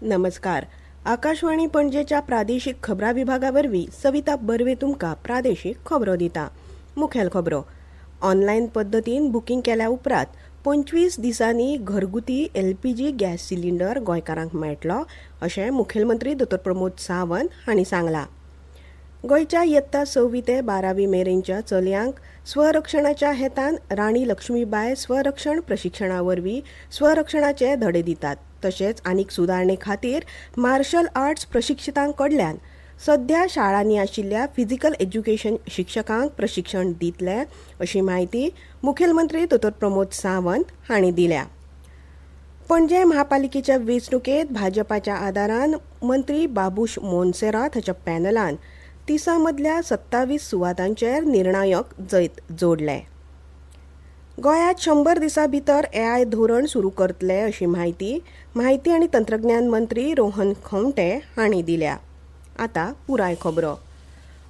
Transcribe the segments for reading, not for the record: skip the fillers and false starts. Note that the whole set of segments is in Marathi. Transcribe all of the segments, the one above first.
नमस्कार. आकाशवाणी पणजेच्या प्रादेशीक खबरां विभागावरवीं सविता बर्वे तुमकां प्रादेशीक खबरो दिता. मुखेल खबरो. ऑनलायन पद्दतीन बुकींग केल्या उपरांत 25 दिसांनी घरगुती एलपीजी गॅस सिलिंडर गोंयकारांक मेळटलो अशें मुखेलमंत्री डॉ. प्रमोद सावंत हांणी सांगलां. गोंयच्या इयत्ता 6वी ते 12वी मेरेनच्या चलयांक स्वरक्षणाच्या हेतान राणी लक्ष्मीबाई स्वरक्षण प्रशिक्षणा वरवीं स्वरक्षणाचे धडे दितात. तशेंच आनीक सुदारणे खातीर मार्शल आर्ट्स प्रशिक्षितांक कडल्यान सध्या शाळांनी आशिल्ल्या फिजिकल एज्युकेशन शिक्षकांक प्रशिक्षण दितले अशी माहिती मुखेलमंत्री डॉ. प्रमोद सावंत हांणी दिल्या. पणजे महापालिकेच्या वेंचणुकेंत भाजपाच्या आदारान मंत्री बाबूश मोन्सेरात हाच्या पॅनलान 30 मदल्या 27 सुवातांचेर निर्णायक जैत जोडले. गोंयांत 100 दिसां भितर AI धोरण सुरू करतले अशी माहिती आनी तंत्रज्ञान मंत्री रोहन खंवटे हांणी दिल्या. आतां पुराय खबरो.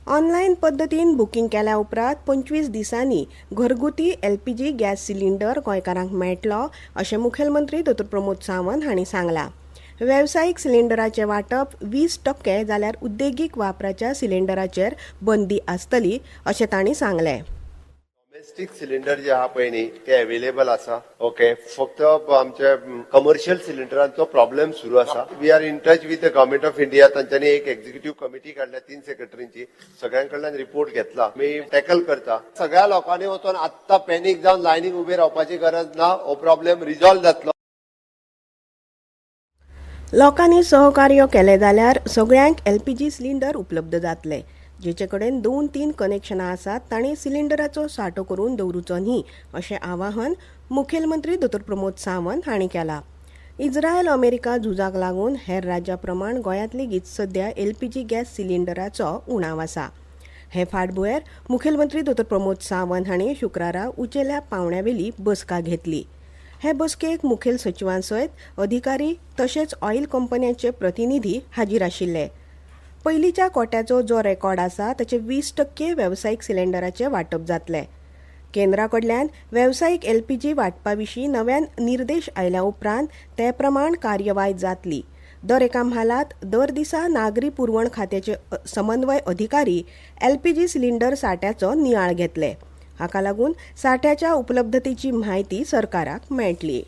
ऑनलायन पद्दतीन बुकींग केल्या उपरांत 25 दिसांनी घरगुती एलपीजी गॅस सिलिंडर गोंयकारांक मेळटलो अशें मुखेलमंत्री डॉ. प्रमोद सावंत हांणी सांगलां. वेवसायीक सिलिंडराचें वांटप 20% जाल्यार उद्देगीक वापराच्या सिलिंडराचेर बंदी आसतली अशें तांणी सांगलें. डोमेस्टिक सिलिंडर जे आहा पळय न्ही ते अवेलेबल आसा. ओके, फक्त आमचे कमर्शियल सिलिंडरांचो प्रॉब्लेम सुरू आसा. We are in touch with the government of India. तांच्यांनी एक एक्झिक्युटिव्ह कमिटी काडल्या 3 सेक्रेटरींची. सगळ्यांकडल्यान रिपोर्ट घेतला. मी टॅकल करता. सगळ्या लोकांनी वचून आत्ता पॅनिक जावन लायनीक उबे रावपाची गरज ना. हो प्रॉब्लेम रिझॉल्व जातलो. लोकांनी सहकार्य केलें जाल्यार सगळ्यांक एलपीजी सिलिंडर उपलब्ध जातले. जेचे कडेन 2-3 कनेक्शनां आसात तांणी सिलिंडराचो सांठो करून दवरूचो न्ही अशें आवाहन मुखेलमंत्री डॉ. प्रमोद सावंत हांणी केलां. इस्रायल अमेरिका झुजाक लागून हेर राज्यां प्रमाण गोंयांत लेगीत सध्या एलपीजी गॅस सिलिंडराचो उणाव आसा. हे फाटभुंयेर मुखेलमंत्री डॉ. प्रमोद सावंत हांणी शुक्रारा उंचेल्या पावंड्यावेली बसका घेतली. हे बसकेक मुखेल सचिवां सयत अधिकारी तशेंच ऑयल कंपन्यांचे प्रतिनिधी हाजीर आशिल्ले. पयलींच्या कोट्याचो जो रेकॉर्ड आसा ताचे 20% वेवसायीक सिलिंडराचें वांटप जातलें. केंद्रा कडल्यान वेवसायीक एलपीजी वांटपा विशीं नव्यान निर्देश आयल्या उपरांत ते प्रमाण कार्यवाही जातली. दर एका म्हालात दर दिसा नागरी पुरवण खात्याचे समन्वय अधिकारी एलपीजी सिलिंडर सांठ्याचो नियाळ घेतले. हाका लागून सांठ्याच्या उपलब्धतेची म्हायती सरकाराक मेळटली.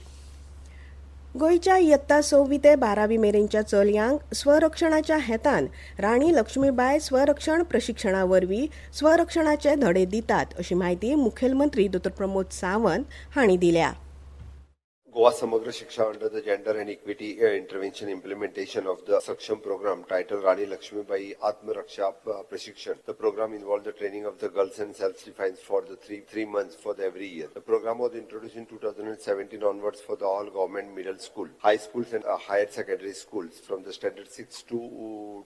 गोंयच्या इयत्ता 6वी ते 12वी मेरेनच्या चलयांक स्वरक्षणाच्या हेतान राणी लक्ष्मीबाई स्वरक्षण प्रशिक्षणा वरवीं स्वरक्षणाचे धडे दितात अशी माहिती मुखेलमंत्री डॉ. प्रमोद सावंत हांणी दिल्या. Goa Samagra Shiksha under the Gender and Equity Intervention Implementation of the Saksham program titled Rani Lakshmibai Atma Raksha Prashikshan. The program involved the training of the girls and self-defense for the three months for every year. The program was introduced in 2017 onwards for the all government middle school, high schools and higher secondary schools from the standard 6 to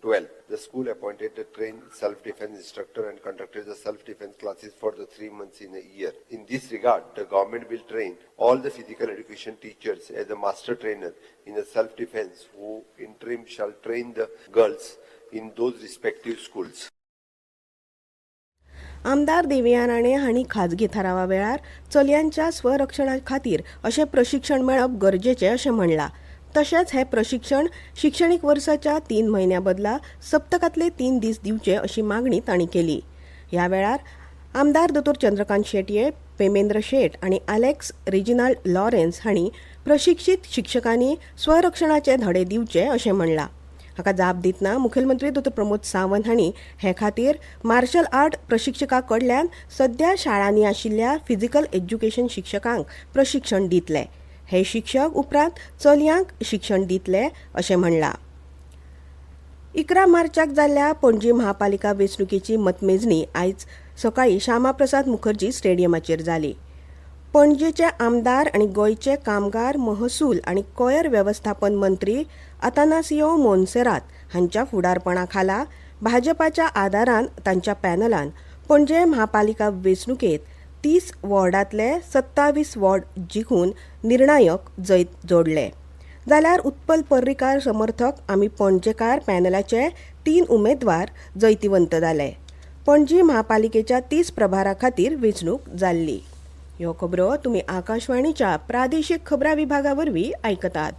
12. The school appointed the trained self-defense instructor and conducted the self-defense classes for the 3 months in a year. In this regard, the government will train all the physical education teachers as a master trainer in a self-defense who interim shall train the girls in those respective schools. आमदार देवयानी राणे हांणी खाजगी थारावा वेळार चलयांच्या स्वरक्षणा खातीर अशें प्रशिक्षण मेळप गरजेचें अशें म्हणलां. तशेंच हे प्रशिक्षण शिक्षणीक वर्साच्या 3 म्हयन्या बदला सप्तकांतले 3 दीस दिवचे अशी मागणी तांणी केली. ह्या वेळार आमदार दोतोर चंद्रकांत शेटये, पेमेंद्र शेट आनी अलेक्स रेजिनाल्ड लॉरेन्स हांणी प्रशिक्षीत शिक्षकांनी स्वरक्षणाचे धडे दिवचे अशें म्हणलां. हाका जाप दितना मुखेलमंत्री डॉ. प्रमोद सावंत हांणी हे खातीर मार्शल आर्ट प्रशिक्षका कडल्यान सध्या शाळांनी आशिल्ल्या फिजिकल एज्युकेशन शिक्षकांक प्रशिक्षण दितले. हे शिक्षक उपरांत चलयांक शिक्षण दितले अशें म्हणलां. 11 मार्चाक जाल्ल्या पणजी महापालिका वेंचणुकेची मतमेजणी आयज सकाळी श्यामाप्रसाद मुखर्जी स्टेडियमाचेर जाली. पणजेचे आमदार आनी गोंयचे कामगार, महसूल आनी कोयर वेवस्थापन मंत्री आतानासियो मोन्सेरात हांच्या फुडारपणा खाला भाजपाच्या आदारान तांच्या पॅनलान पणजे महापालिका वेंचणुकेत 30 वॉर्डांतले 27 वॉर्ड जिखून निर्णायक जैत जोडले. जाल्यार उत्पल पर्रीकार समर्थक आमी पणजेकार पॅनलाचे 3 उमेदवार जैतिवंत जाले. पणजी महापालिकेच्या 30 प्रभारा खातीर वेंचणूक जाल्ली. ह्यो खबरो तुमी आकाशवाणीच्या प्रादेशीक खबरां विभागा वरवीं आयकतात.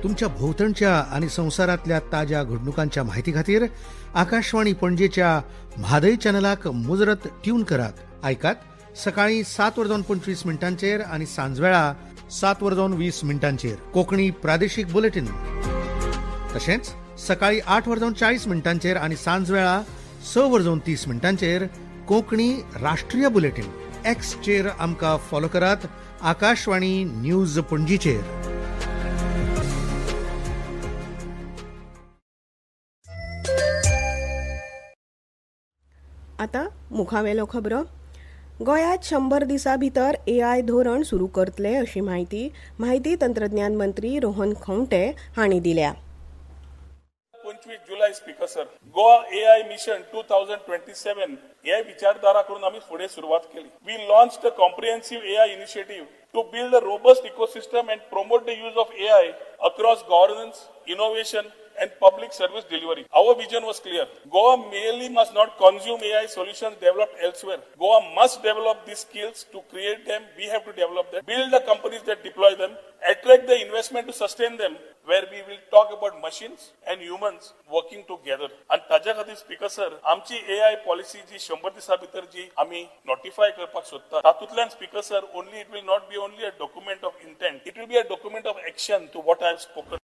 तुमच्या भोवतणच्या आणि संसारातल्या ताज्या घडणुकांच्या माहिती खातीर आकाशवाणी पणजेच्या म्हादय चॅनलाक मुजरत ट्यून करात. ऐकात सकाळी 7:25 आणि सांजवेळा 7:20 कोंकणी प्रादेशीक बुलेटिन. तशेंच सकाळी 8:40 आणि सांजवेळा 6:30 कोंकणी राष्ट्रीय बुलेटिन. एक्सचेर आमकां फॉलो करात. आकाशवाणी न्यूज पणजीचेर. आता मुखावेलो खबरो. गोंयांत 100 दिसां भितर AI धोरण सुरू करतले अशी माहिती तंत्रज्ञान मंत्री रोहन खंवटे हांणी दिल्या. 25 जुलै speaker sir, Goa AI mission 2027 ह्या विचारधारा करून आम्ही फुडें सुरवात केली. We launched a comprehensive AI initiative to build a robust ecosystem and promote the use of AI across governance, innovation and public service delivery. Our vision was clear. Goa merely must not consume AI solutions developed elsewhere. Goa must develop these skills. To create them, we have to develop them, build the companies that deploy them, attract the investment to sustain them, where we will talk about machines and humans working together. And ताज्या खातीर स्पीकर सर, आमची AI पॉलिसी जी 100 दिसां भितर जी आमी नोटिफाय करपाक सोदता, तातूंतल्यान speaker sir, only it will not be only a document of intent, it will be a document of action to what I have spoken.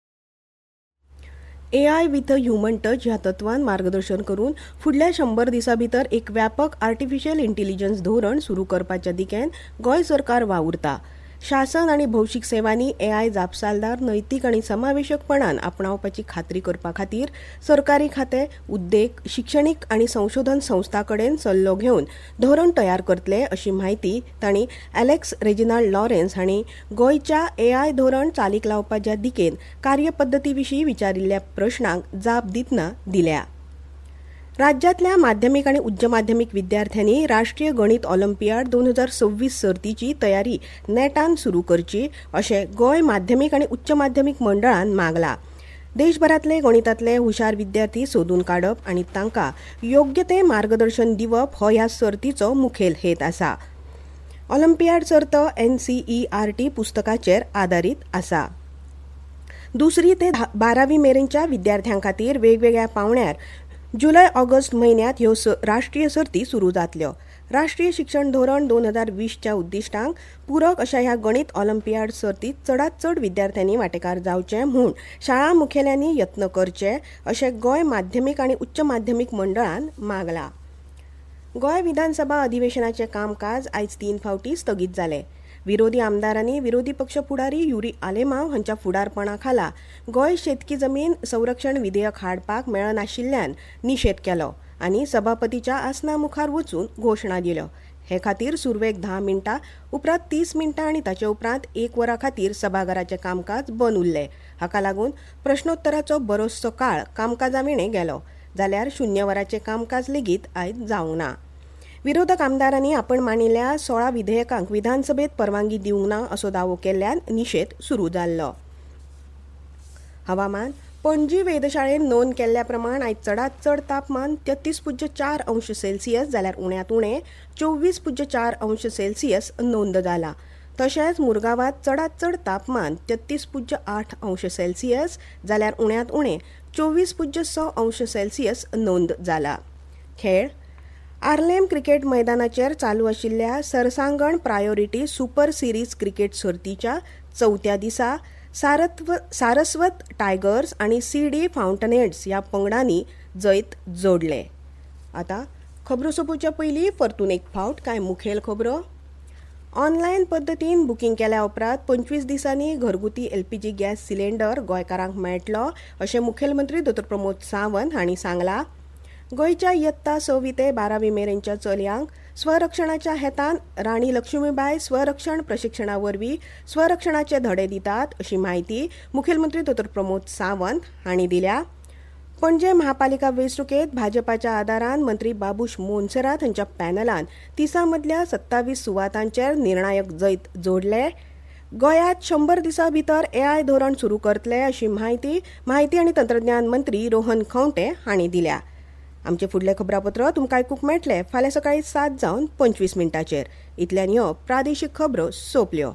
AI with human touch ह्या तत्वान मार्गदर्शन करून फुडल्या 100 दिसां भितर एक व्यापक आर्टिफिशियल इंटेलिजन्स धोरण सुरू करपाच्या दिकेन गोंय सरकार वावुरता. शासन आनी भौशीक सेवांनी AI जापसालदार, नैतीक आनी समावेशकपणान आपणावपाची खात्री करपा खातीर सरकारी खाते, उद्देग, शिक्षणीक आनी संशोधन संस्था कडेन सल्लो घेवन धोरण तयार करतले अशी माहिती तांणी एलेक्स रेजिनाल्ड लॉरेन्स हांणी गोंयच्या AI धोरण चालीक लावपाच्या दिकेन कार्यपद्दती विशीं विचारिल्ल्या प्रश्नांक जाप दितना दिल्या. राज्यातल्या माध्यमिक आणि उच्च माध्यमिक विद्यार्थ्यांनी राष्ट्रीय गणित ऑलिम्पियाड 2026 सर्तीची तयारी नेटान सुरू करची अशें गोंय माध्यमिक आणि उच्च माध्यमिक मंडळान मागला. देशभरातले गणितातले हुशार विद्यार्थी सोदून काडप आणि तांकां योग्य ते मार्गदर्शन दिवप हो ह्या सर्तीचो मुखेल हेत आसा. ऑलिम्पियाड सर्त NCERT पुस्तकाचेर आदारीत आसा. 2री ते 12वी मेरेनच्या विद्यार्थ्यां खातीर वेगवेगळ्या पावंड्यार जुलै-ऑगस्ट म्हयन्यांत ह्यो राष्ट्रीय सर्ती सुरू जातल्यो. राष्ट्रीय शिक्षण धोरण 2020च्या उद्दिष्टांक पूरक अशा ह्या गणित ऑलिम्पियाड सर्तीत चडांत चड विद्यार्थ्यांनी वांटेकार जावचे म्हूण शाळा मुखेल्यांनी यत्न करचे अशें गोंय माध्यमिक आनी उच्च माध्यमिक मंडळान मागला. गोंय विधानसभा अधिवेशनाचें कामकाज आयज 3 फावटी स्थगीत जालें. विरोधी आमदारांनी विरोधी पक्ष फुडारी युरी आलेमांव हांच्या फुडारपणा खाला गोंय शेतकी जमीन संरक्षण विधेयक हाडपाक मेळनाशिल्ल्यान निशेध केलो आनी सभापतीच्या आसना मुखार वचून घोशणा दिल्यो. हे खातीर सुरवेक 10 मिनटां उपरांत 30 मिनटां आनी ताचे उपरांत 1 वरा खातीर सभाघराचें कामकाज बंद उरलें. हाका लागून प्रश्नोत्तराचो बरोचसो काळ कामकाजाविणे गेलो जाल्यार 0 वराचें कामकाज लेगीत आयज जावंक ना. विरोधक आमदारांनी आपण मांडिल्ल्या 16 विधेयकांक विधानसभेत परवानगी दिवंक ना असो दावो केल्ल्यान निशेध सुरू जाल्लो. हवामान. पणजी वेधशाळेन नोंद केल्ल्या प्रमाण आयज चडांत चड तापमान 33.4 अंश सेल्सियस जाल्यार उण्यांत उणें 24.4 अंश सेल्सियस नोंद जाला. तशेंच मुरगांवांत चडांत चड तापमान 33.8 अंश सेल्सियस जाल्यार उण्यांत उणें 24.6 अंश सेल्सियस नोंद जाला. खेळ. आर्लेम क्रिकेट मैदानाचेर चालू आशिल्ल्या सरसांगण प्रायोरिटी सुपर सिरीज क्रिकेट सर्तीच्या 4थ्या दिसा सारस्वत टायगर्स आणि CD फाउंटनेड्स ह्या पंगडांनी जैत जोडले. आता खबरो सोंपोवच्या पयलीं परतून एक फावट कांय मुखेल खबरो. ऑनलायन पद्दतीन बुकींग केल्या उपरांत 25 दिसांनी घरगुती LPG गॅस सिलेंडर गोंयकारांक मेळटलो अशें मुखेलमंत्री डॉ. प्रमोद सावंत हांणी सांगलां. गोंयच्या इयत्ता 6वी ते 12वी मेरेनच्या चलयांक स्वरक्षणाच्या हेतान राणी लक्ष्मीबाई स्वरक्षण प्रशिक्षणा वरवीं स्वरक्षणाचे धडे दितात अशी माहिती मुखेलमंत्री डॉ. प्रमोद सावंत हांणी दिल्या. पणजे महापालिका वेंचणुकेत भाजपाच्या आदारान मंत्री बाबूश मोन्सेरात हांच्या पॅनलान 30 मदल्या 27 सुवातांचेर निर्णायक जैत जोडले. गोंयांत 100 दिसां भितर AI धोरण सुरू करतले अशी माहिती आनी तंत्रज्ञान मंत्री रोहन खंवटे हांणी दिल्या. आमचे फुडले खबरापत्र तुमकां आयकूंक मेळटले फाल्यां सकाळी 7:25 इतल्यान ह्यो प्रादेशीक खबरो सोंपल्यो.